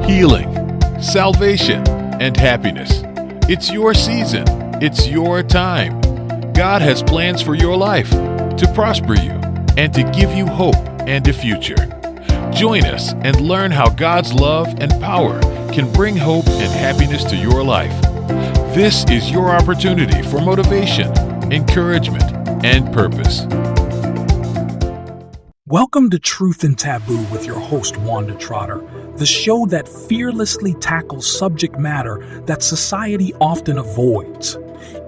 healing, salvation, and happiness. It's your season. It's your time. God has plans for your life to prosper you and to give you hope and a future. Join us and learn how God's love and power can bring hope and happiness to your life. This is your opportunity for motivation, encouragement, and purpose. Welcome to Truth and Taboo with your host, Wanda Trotter, the show that fearlessly tackles subject matter that society often avoids.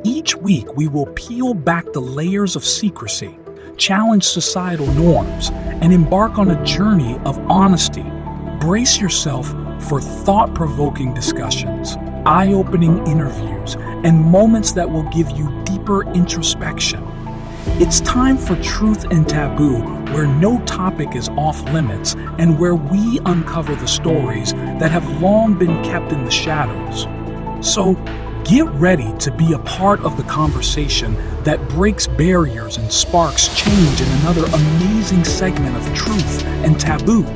Each week, we will peel back the layers of secrecy, challenge societal norms, and embark on a journey of honesty. Brace yourself for thought-provoking discussions, eye-opening interviews, and moments that will give you deeper introspection. It's time for Truth and Taboo, where no topic is off limits and where we uncover the stories that have long been kept in the shadows. So, get ready to be a part of the conversation that breaks barriers and sparks change in another amazing segment of Truth and Taboo.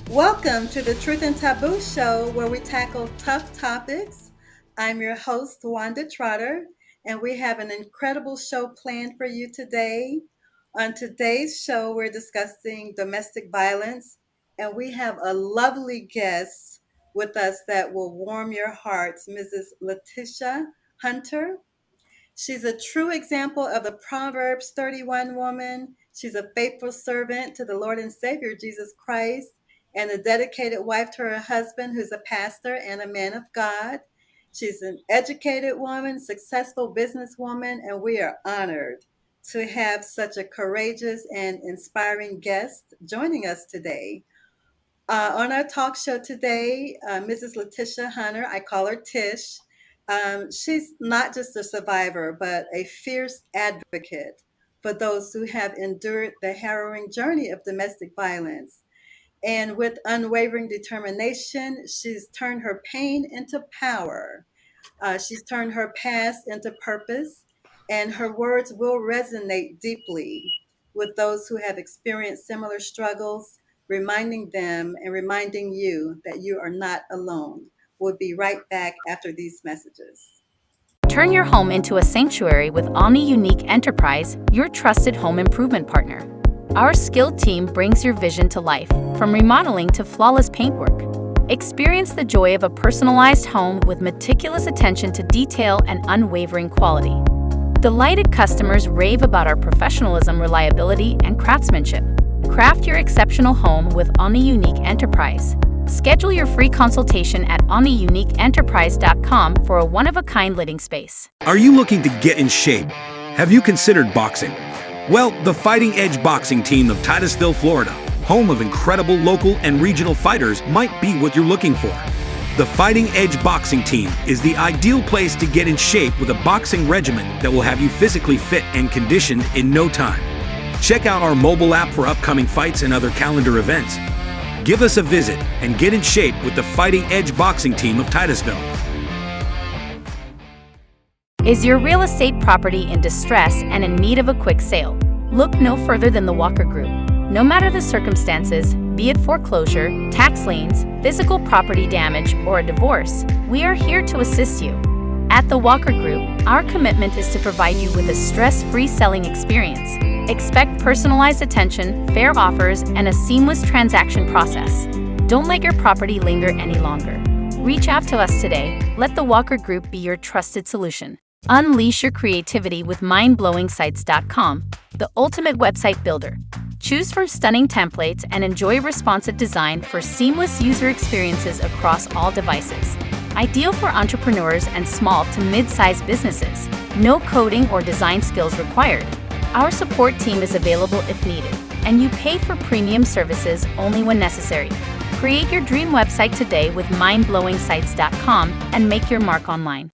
Welcome to the Truth and Taboo show, where we tackle tough topics. I'm your host, Wanda Trotter, and we have an incredible show planned for you today. On today's show, we're discussing domestic violence, and we have a lovely guest with us that will warm your hearts, Mrs. Latisha Hunter. She's a true example of the Proverbs 31 woman. She's a faithful servant to the Lord and Savior, Jesus Christ, and a dedicated wife to her husband, who's a pastor and a man of God. She's an educated woman, successful businesswoman, and we are honored to have such a courageous and inspiring guest joining us today. On our talk show today, Mrs. Latisha Hunter, I call her Tish. She's not just a survivor, but a fierce advocate for those who have endured the harrowing journey of domestic violence. And with unwavering determination, she's turned her pain into power. She's turned her past into purpose, and her words will resonate deeply with those who have experienced similar struggles, reminding them and reminding you that you are not alone. We'll be right back after these messages. Turn your home into a sanctuary with Omni Unique Enterprise, your trusted home improvement partner. Our skilled team brings your vision to life, from remodeling to flawless paintwork. Experience the joy of a personalized home with meticulous attention to detail and unwavering quality. Delighted customers rave about our professionalism, reliability, and craftsmanship. Craft your exceptional home with Omni Unique Enterprise. Schedule your free consultation at omniuniqueenterprise.com for a one-of-a-kind living space. Are you looking to get in shape? Have you considered boxing? Well, the Fighting Edge boxing team of Titusville, Florida, home of incredible local and regional fighters, might be what you're looking for. The Fighting Edge boxing team is the ideal place to get in shape with a boxing regimen that will have you physically fit and conditioned in no time. Check out our mobile app for upcoming fights and other calendar events. Give us a visit and get in shape with the Fighting Edge boxing team of Titusville. Is your real estate property in distress and in need of a quick sale? Look no further than the Walker Group. No matter the circumstances, be it foreclosure, tax liens, physical property damage, or a divorce, we are here to assist you. At the Walker Group, our commitment is to provide you with a stress-free selling experience. Expect personalized attention, fair offers, and a seamless transaction process. Don't let your property linger any longer. Reach out to us today. Let the Walker Group be your trusted solution. Unleash your creativity with mindblowingsites.com, the ultimate website builder. Choose from stunning templates and enjoy responsive design for seamless user experiences across all devices. Ideal for entrepreneurs and small to mid-sized businesses. No coding or design skills required. Our support team is available if needed, and you pay for premium services only when necessary. Create your dream website today with mindblowingsites.com and make your mark online.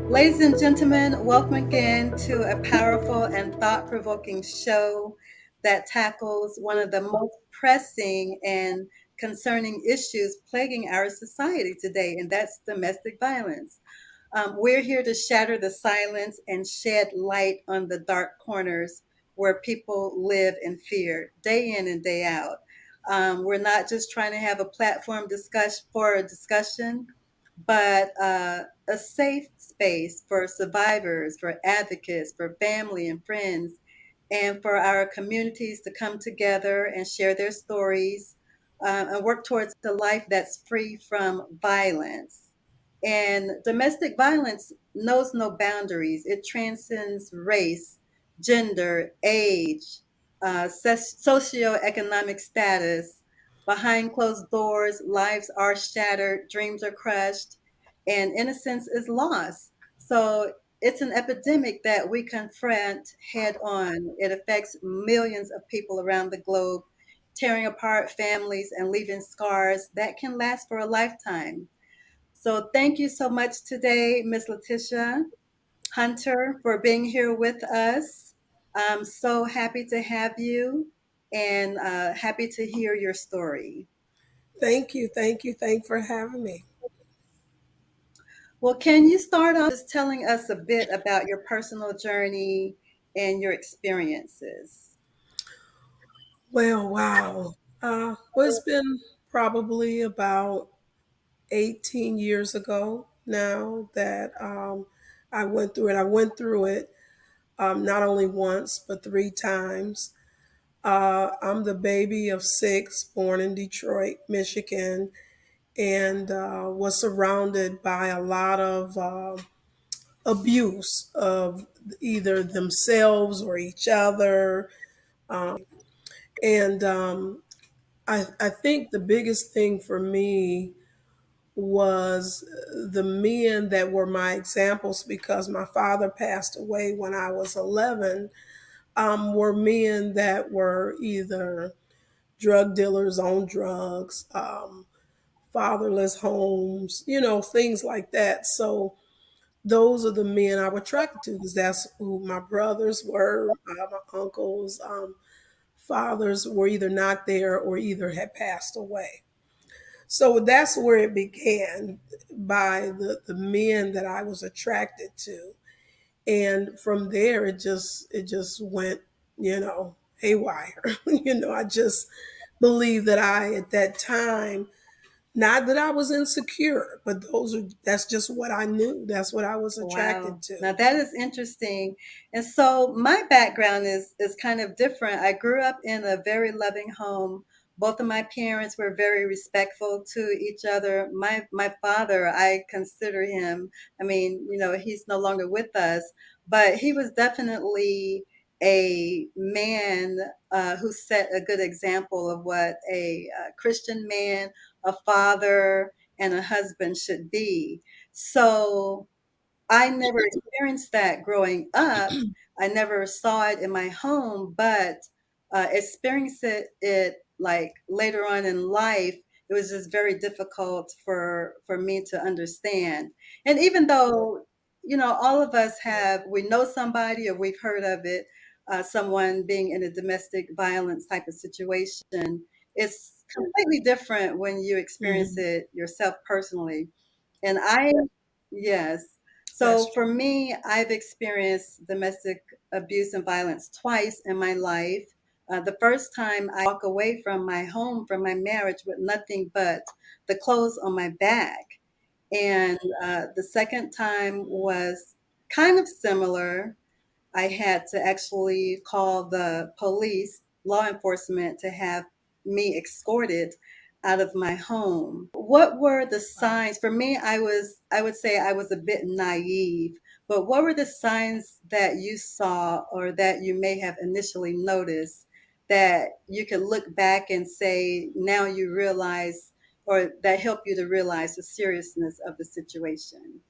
Ladies and gentlemen, welcome again to a powerful and thought-provoking show that tackles one of the most pressing and concerning issues plaguing our society today, and that's domestic violence. We're here to shatter the silence and shed light on the dark corners where people live in fear day in and day out. We're not just trying to have a platform for a discussion, but a safe space for survivors, for advocates, for family and friends, and for our communities to come together and share their stories and work towards a life that's free from violence. And domestic violence knows no boundaries, it transcends race, gender, age, socioeconomic status. Behind closed doors, lives are shattered, dreams are crushed, and innocence is lost. So it's an epidemic that we confront head on. It affects millions of people around the globe, tearing apart families and leaving scars that can last for a lifetime. So thank you so much today, Miss Latisha Hunter, for being here with us. I'm so happy to have you and happy to hear your story. Thank you for having me. Well, can you start off just telling us a bit about your personal journey and your experiences? Well, wow. Well, it's been probably about 18 years ago now that I went through it. I went through it not only once, but three times. I'm the baby of six, born in Detroit, Michigan, and was surrounded by a lot of abuse of either themselves or each other. And I think the biggest thing for me was the men that were my examples because my father passed away when I was 11, were men that were either drug dealers on drugs, fatherless homes, things like that. So those are the men I was attracted to because that's who my brothers were, my uncles, fathers were either not there or either had passed away. So that's where it began by the men that I was attracted to. And from there it just went, haywire. I just believe that I at that time, not that I was insecure, but that's just what I knew. That's what I was Wow. attracted to. Now that is interesting. And so my background is kind of different. I grew up in a very loving home. Both of my parents were very respectful to each other. My father, I consider him, I mean, he's no longer with us, but he was definitely a man who set a good example of what a Christian man, a father, and a husband should be. So I never experienced that growing up. I never saw it in my home, but experienced it like later on in life. It was just very difficult for me to understand. And even though, all of us we know somebody or we've heard of it, someone being in a domestic violence type of situation, it's completely different when you experience Mhm. it yourself personally. And yes. That's So for me, I've experienced domestic abuse and violence twice in my life. The first time I walk away from my home, from my marriage with nothing but the clothes on my back. And the second time was kind of similar. I had to actually call the police, law enforcement, to have me escorted out of my home. What were the signs? For me, I would say I was a bit naive, but what were the signs that you saw or that you may have initially noticed that you could look back and say, now you realize, or that help you to realize the seriousness of the situation?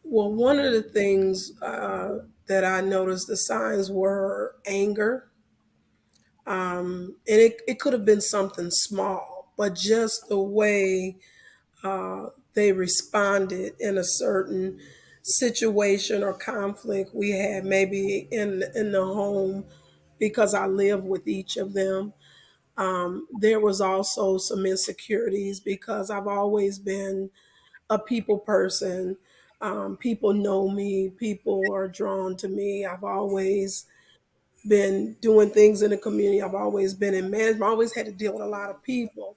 well, one of the things that I noticed the signs were anger. And it could have been something small, but just the way they responded in a certain situation or conflict we had, maybe in the home, because I live with each of them. There was also some insecurities because I've always been a people person. People know me. People are drawn to me. I've always been doing things in the community. I've always been in management. I always had to deal with a lot of people.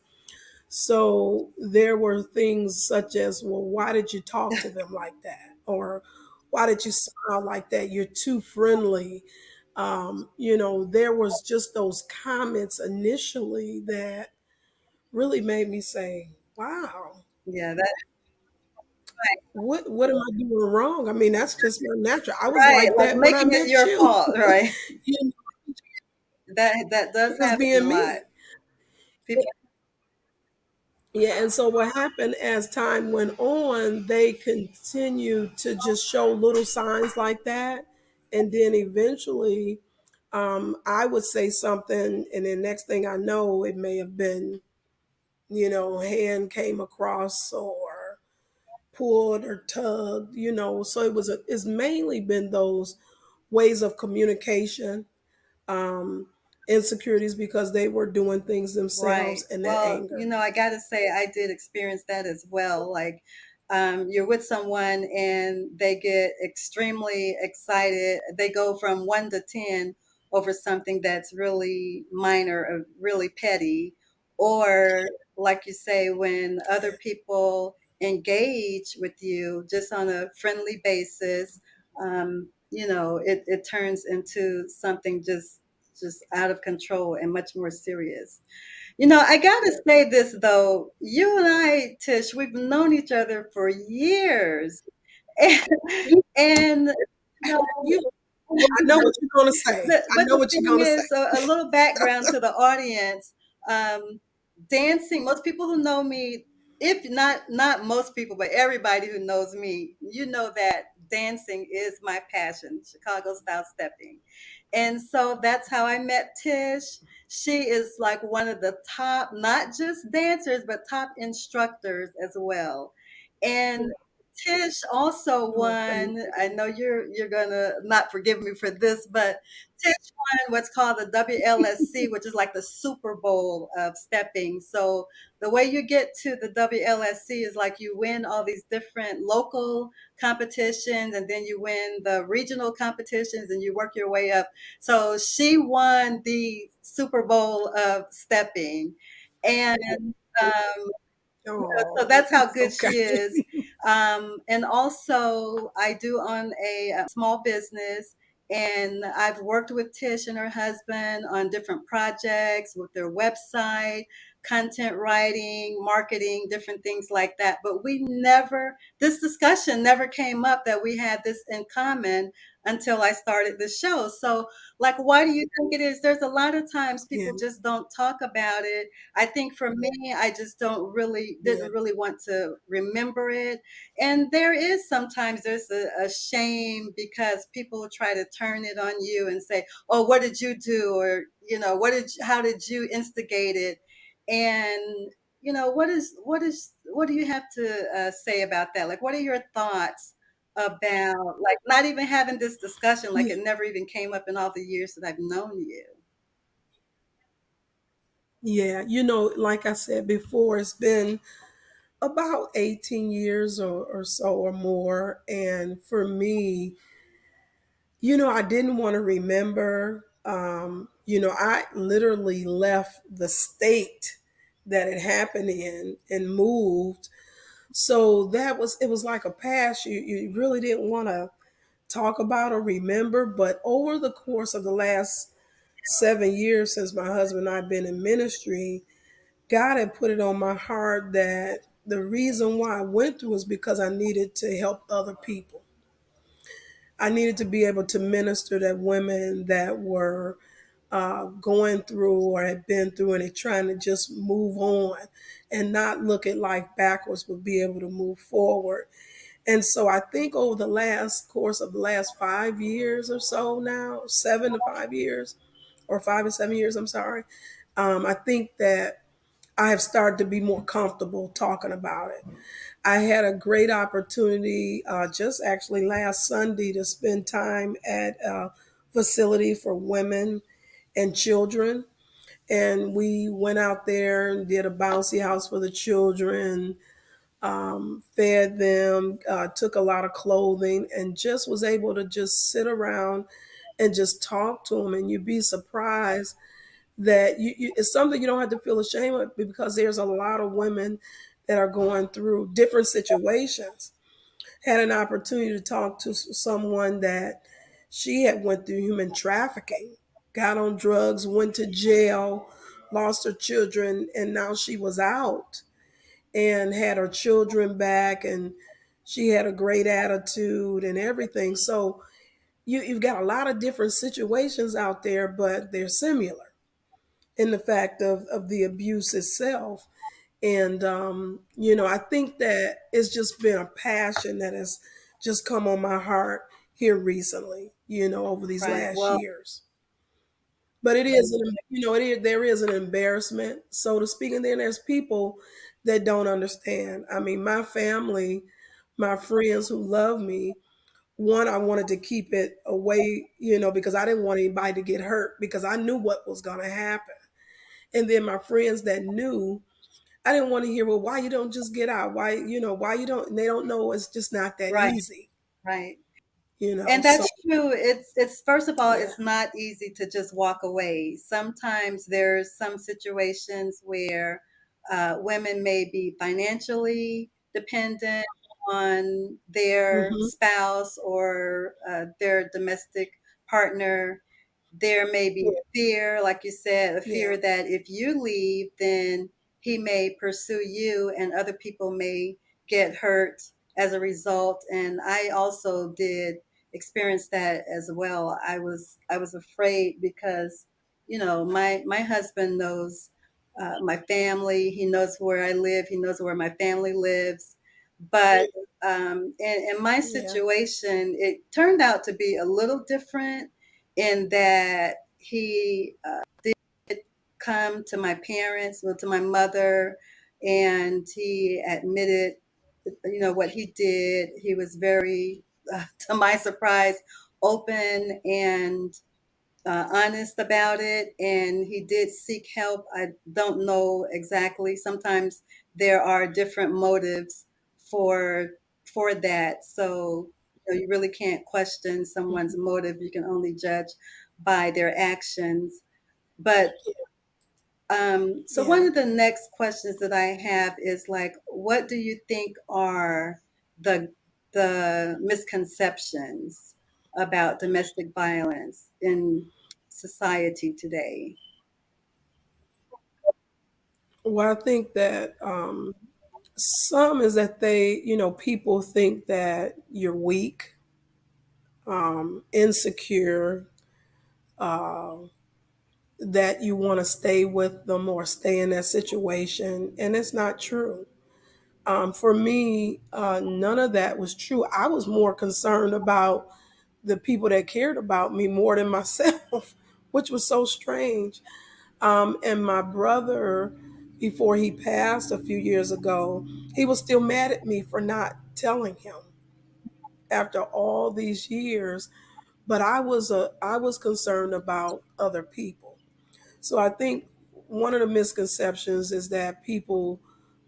So there were things such as, well, why did you talk to them like that? Or why did you smile like that? You're too friendly. There was just those comments initially that really made me say, wow, Yeah, that's what am I doing wrong? I mean, that's just my natural. I was right. like Like that when I making it met your you. fault, right? You know, That does just happen a being lot. me. People, Yeah, and so what happened as time went on, they continued to just show little signs like that. And then eventually, I would say something, and then next thing I know, it may have been, hand came across or pulled or tugged, So it's mainly been those ways of communication, um, insecurities because they were doing things right. themselves and their Well, anger. I got to say, I did experience that as well. Like, you're with someone and they get extremely excited. They go from 1 to 10 over something that's really minor or really petty. Or, like you say, when other people engage with you just on a friendly basis, it turns into something just out of control and much more serious. I gotta say this though. You and I, Tish, we've known each other for years. And, and You, I know what you're going to say. I but know the what you're thing going to say. is, so a little background to the audience. Um, Dancing, most people who know me, if not most people, but everybody who knows me, you know that dancing is my passion, Chicago style stepping. And so that's how I met Tish. She is like one of the top, not just dancers, but top instructors as well. And Tish also Oh, thank won. I you. know you're gonna not forgive me for this, but Tish won what's called the WLSC, which is like the Super Bowl of stepping. So the way you get to the WLSC is like you win all these different local competitions, and then you win the regional competitions, and you work your way up. So she won the Super Bowl of stepping, and um, so Oh, that's how good okay. she is. And also, I do own a small business, and I've worked with Tish and her husband on different projects with their website, content writing, marketing, different things like that. But this discussion never came up that we had this in common until I started the show. So, like, why do you think it is? There's a lot of times Yeah, people just don't talk about it. I think for me, I just yeah, didn't really want to remember it. And there's a shame because people try to turn it on you and say, "Oh, what did you do?" Or, how did you instigate it? And, what do you have to say about that? Like, what are your thoughts about, like, not even having this discussion, like yeah. it never even came up in all the years that I've known you? Yeah. Like I said before, it's been about 18 years or so or more. And for me, I didn't want to remember. I literally left the state that it happened in and moved. So it was like a past you really didn't want to talk about or remember. But over the course of the last 7 years since my husband and I have been in ministry, God had put it on my heart that the reason why I went through was because I needed to help other people. I needed to be able to minister to women that were going through or had been through and are trying to just move on and not look at life backwards, but be able to move forward. And so I think over the last course of the last 5 years or so now, 7 to 5 years, or 5 to 7 years, I'm sorry, I think that I have started to be more comfortable talking about it. I had a great opportunity just actually last Sunday to spend time at a facility for women and children. And we went out there and did a bouncy house for the children. fed them, took a lot of clothing, and just was able to just sit around and just talk to them. And you'd be surprised that it's something you don't have to feel ashamed of, because there's a lot of women that are going through different situations. Had an opportunity to talk to someone that she had went through human trafficking, got on drugs, went to jail, lost her children, and now she was out and had her children back, and she had a great attitude and everything. So you've got a lot of different situations out there, but they're similar in the fact of the abuse itself. And I think that it's just been a passion that has just come on my heart here recently, over these Right. last Well, years. But it is, there is an embarrassment, so to speak. And then there's people that don't understand. I mean, my family, my friends who love me, one, I wanted to keep it away, because I didn't want anybody to get hurt, because I knew what was going to happen. And then my friends that knew, I didn't want to hear, well, why you don't just get out? Why, why you don't, and they don't know, it's just not that right, easy, right. So That's true. It's first of all, yeah. it's not easy to just walk away. Sometimes there's some situations where women may be financially dependent on their Hmm. spouse or their domestic partner. There may be Yeah. fear, like you said, a Yeah. fear that if you leave, then he may pursue you and other people may get hurt as a result. And I also did experience that as well. I was afraid because, my husband knows my family. He knows where I live. He knows where my family lives. But in my Yeah. situation, it turned out to be a little different in that he did come to my parents, well, to my mother, and he admitted, what he did. He was very, to my surprise, open and honest about it, and he did seek help. I don't know exactly. Sometimes there are different motives for for that. So you really can't question someone's Mhm. motive. You can only judge by their actions. But so one Yeah. of the next questions that I have is like, what do you think are the misconceptions about domestic violence in society today? Well, I think that some is that people think that you're weak, insecure, uh, that you want to stay with them or stay in that situation, and it's not true. For me, none of that was true. I was more concerned about the people that cared about me more than myself, which was so strange. And my brother, before he passed a few years ago, he was still mad at me for not telling him after all these years. But I was concerned about other people. So I think one of the misconceptions is that people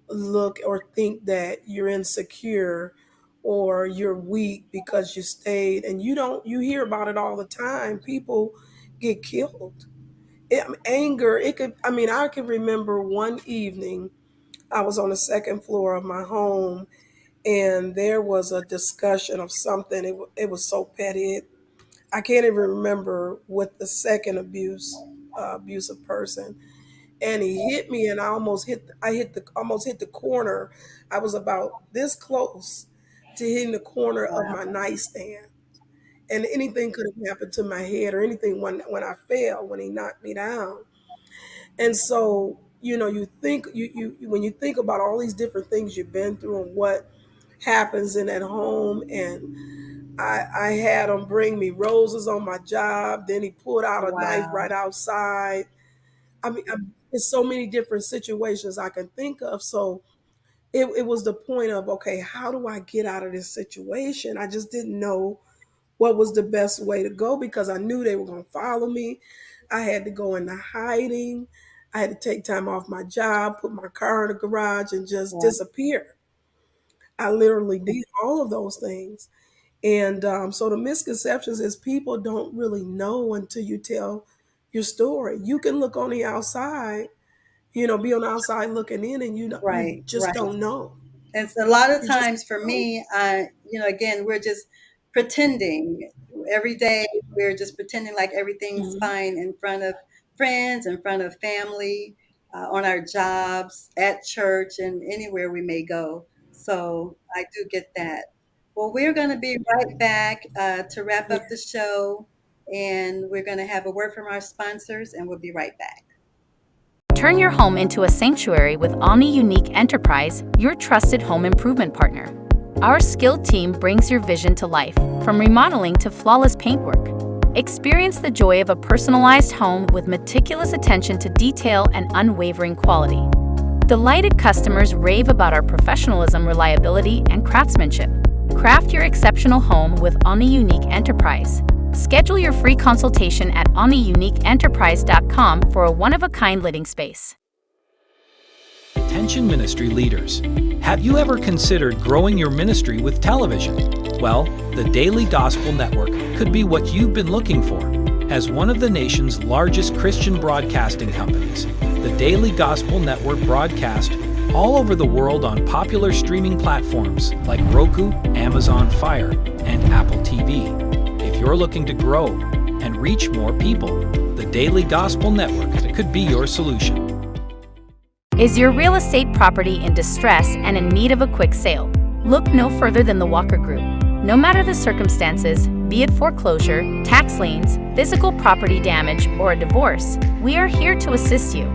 look or think that you're insecure or you're weak because you stayed, and you hear about it all the time. People get killed. Anger, it could, I can remember one evening I was on the second floor of my home, and there was a discussion of something. It was so petty. I can't even remember what the second abusive person, and he hit me, and almost hit the corner. I was about this close to hitting the corner of Wow. my nightstand, and anything could have happened to my head or anything when I fell, when he knocked me down. And so, you think when you think about all these different things you've been through and what happens in that home. And I had him bring me roses on my job. Then he pulled out a knife Wow. right outside. There's so many different situations I can think of. So it was the point of, okay, how do I get out of this situation? I just didn't know what was the best way to go, because I knew they were going to follow me. I had to go into hiding. I had to take time off my job, put my car in the garage, and just Yeah. disappear. I literally did all of those things. And so the misconceptions is people don't really know until you tell your story. You can look on the outside, be on the outside looking in, and you Right, just right. don't know. And so a lot of You just times for don't know. me, again, we're just pretending. Every day we're just pretending like everything's Mhm. fine in front of friends, in front of family, on our jobs, at church, and anywhere we may go. So I do get that. Well, we're going to be right back to wrap Yeah. up the show, and we're going to have a word from our sponsors, and we'll be right back. Turn your home into a sanctuary with Omni Unique Enterprise, your trusted home improvement partner. Our skilled team brings your vision to life, from remodeling to flawless paintwork. Experience the joy of a personalized home with meticulous attention to detail and unwavering quality. Delighted customers rave about our professionalism, reliability, and craftsmanship. Craft your exceptional home with Omni Unique Enterprise. Schedule your free consultation at omniuniqueenterprise.com for a one-of-a-kind living space. Attention ministry leaders. Have you ever considered growing your ministry with television? Well, the Daily Gospel Network could be what you've been looking for. As one of the nation's largest Christian broadcasting companies, the Daily Gospel Network broadcast all over the world on popular streaming platforms like Roku, Amazon Fire, and Apple TV. If you're looking to grow and reach more people, the Daily Gospel Network could be your solution. Is your real estate property in distress and in need of a quick sale? Look no further than the Walker Group. No matter the circumstances, be it foreclosure, tax liens, physical property damage, or a divorce, we are here to assist you.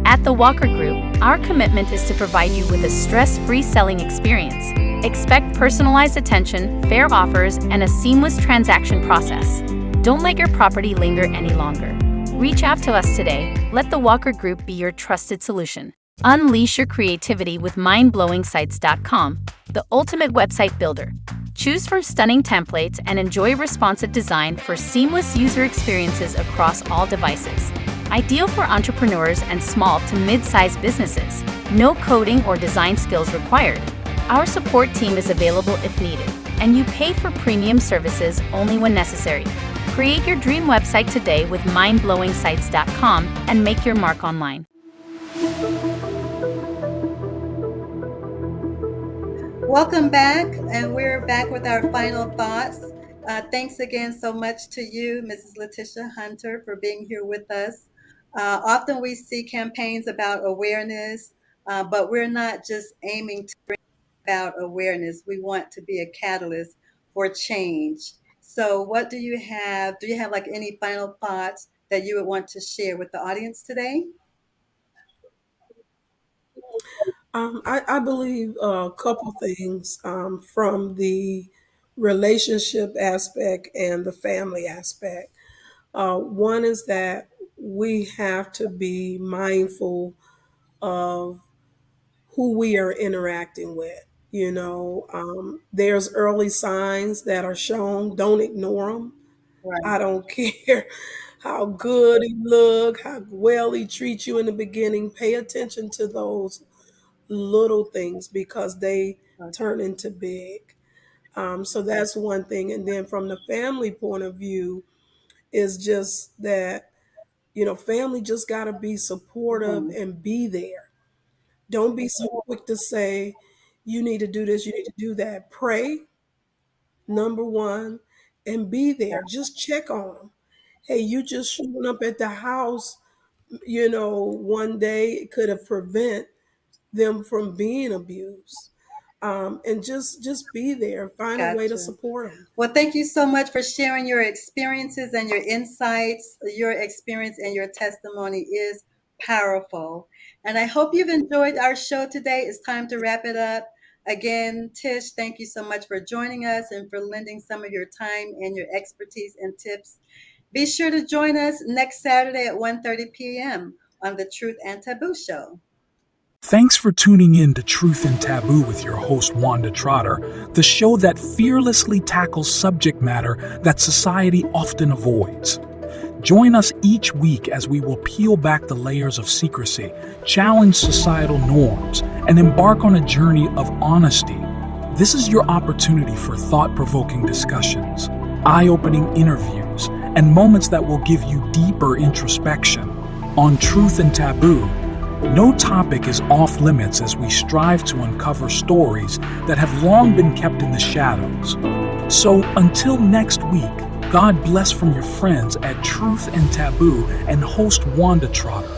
At the Walker Group, our commitment is to provide you with a stress-free selling experience. Expect personalized attention, fair offers, and a seamless transaction process. Don't let your property linger any longer. Reach out to us today. Let the Walker Group be your trusted solution. Unleash your creativity with mindblowingsites.com, the ultimate website builder. Choose from stunning templates and enjoy responsive design for seamless user experiences across all devices. Ideal for entrepreneurs and small to mid-sized businesses. No coding or design skills required. Our support team is available if needed, and you pay for premium services only when necessary. Create your dream website today with mindblowingsites.com and make your mark online. Welcome back, and we're back with our final thoughts. Thanks again so much to you, Mrs. Latisha Hunter, for being here with us. Often we see campaigns about awareness, but we're not just aiming to bring about awareness. We want to be a catalyst for change. So, what do you have? Do you have like any final thoughts that you would want to share with the audience today? I believe a couple things from the relationship aspect and the family aspect. One is that we have to be mindful of who we are interacting with. There's early signs that are shown. Don't ignore them. Right. I don't care how good he look, how well he treats you in the beginning. Pay attention to those little things because they turn into big. So that's one thing. And then from the family point of view, is just that, family just got to be supportive Mhm. and be there. Don't be so quick to say, you need to do this, you need to do that. Pray, number one, and be there. Just check on them. Hey, you just showing up at the house, one day it could have prevent them from being abused. And just be there. Find a way to Gotcha. support them. Well, thank you so much for sharing your experiences and your insights. Your experience and your testimony is powerful. And I hope you've enjoyed our show today. It's time to wrap it up. Again, Tish, thank you so much for joining us and for lending some of your time and your expertise and tips. Be sure to join us next Saturday at 1:30 p.m. on the Truth and Taboo Show. Thanks for tuning in to Truth and Taboo with your host, Wanda Trotter, the show that fearlessly tackles subject matter that society often avoids. Join us each week as we will peel back the layers of secrecy, challenge societal norms, and embark on a journey of honesty, This is your opportunity for thought-provoking discussions, eye-opening interviews, and moments that will give you deeper introspection. On Truth and Taboo, no topic is off limits as we strive to uncover stories that have long been kept in the shadows. So until next week, God bless from your friends at Truth and Taboo and host Wanda Trotter.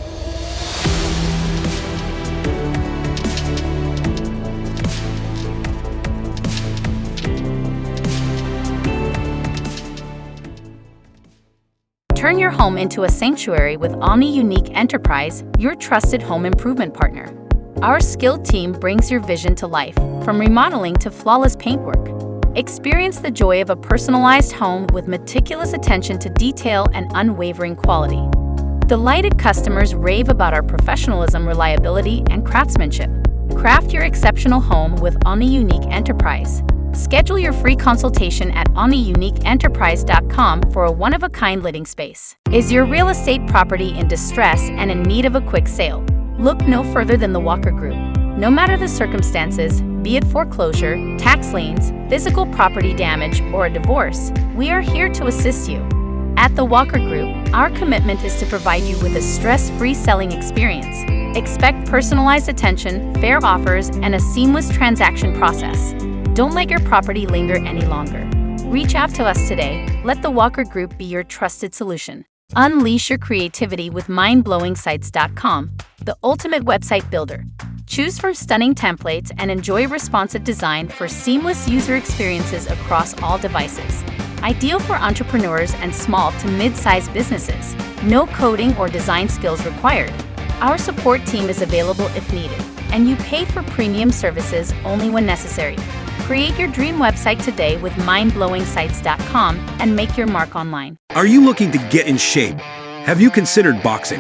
Turn your home into a sanctuary with Omni Unique Enterprise, your trusted home improvement partner. Our skilled team brings your vision to life, from remodeling to flawless paintwork. Experience the joy of a personalized home with meticulous attention to detail and unwavering quality. Delighted customers rave about our professionalism, reliability, and craftsmanship. Craft your exceptional home with Omni Unique Enterprise. Schedule your free consultation at omniuniqueenterprise.com for a one-of-a-kind living space. Is your real estate property in distress and in need of a quick sale? Look no further than the Walker Group. No matter the circumstances, be it foreclosure, tax liens, physical property damage, or a divorce, we are here to assist you. At the Walker Group, our commitment is to provide you with a stress-free selling experience. Expect personalized attention, fair offers, and a seamless transaction process. Don't let your property linger any longer. Reach out to us today. Let the Walker Group be your trusted solution. Unleash your creativity with mindblowingsites.com, the ultimate website builder. Choose from stunning templates and enjoy responsive design for seamless user experiences across all devices. Ideal for entrepreneurs and small to mid-sized businesses. No coding or design skills required. Our support team is available if needed, and you pay for premium services only when necessary. Create your dream website today with mindblowingsites.com and make your mark online. Are you looking to get in shape? Have you considered boxing?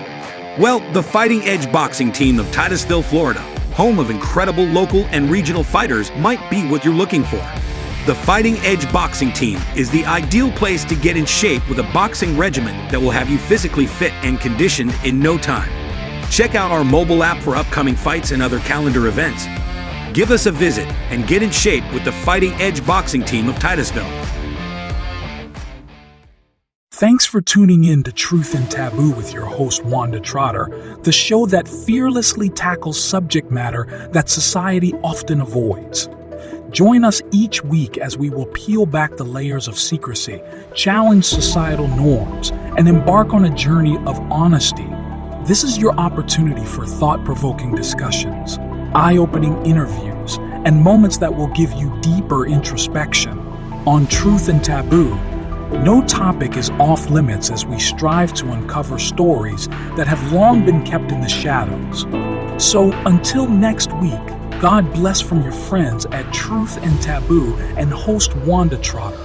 Well, the Fighting Edge boxing team of Titusville, Florida, home of incredible local and regional fighters, might be what you're looking for. The Fighting Edge boxing team is the ideal place to get in shape with a boxing regimen that will have you physically fit and conditioned in no time. Check out our mobile app for upcoming fights and other calendar events. Give us a visit and get in shape with the Fighting Edge boxing team of Titusville. Thanks for tuning in to Truth and Taboo with your host, Wanda Trotter, the show that fearlessly tackles subject matter that society often avoids. Join us each week as we will peel back the layers of secrecy, challenge societal norms, and embark on a journey of honesty. This is your opportunity for thought-provoking discussions, eye-opening interviews, and moments that will give you deeper introspection. On Truth and Taboo, no topic is off limits as we strive to uncover stories that have long been kept in the shadows. So until next week, God bless from your friends at Truth and Taboo and host Wanda Trotter.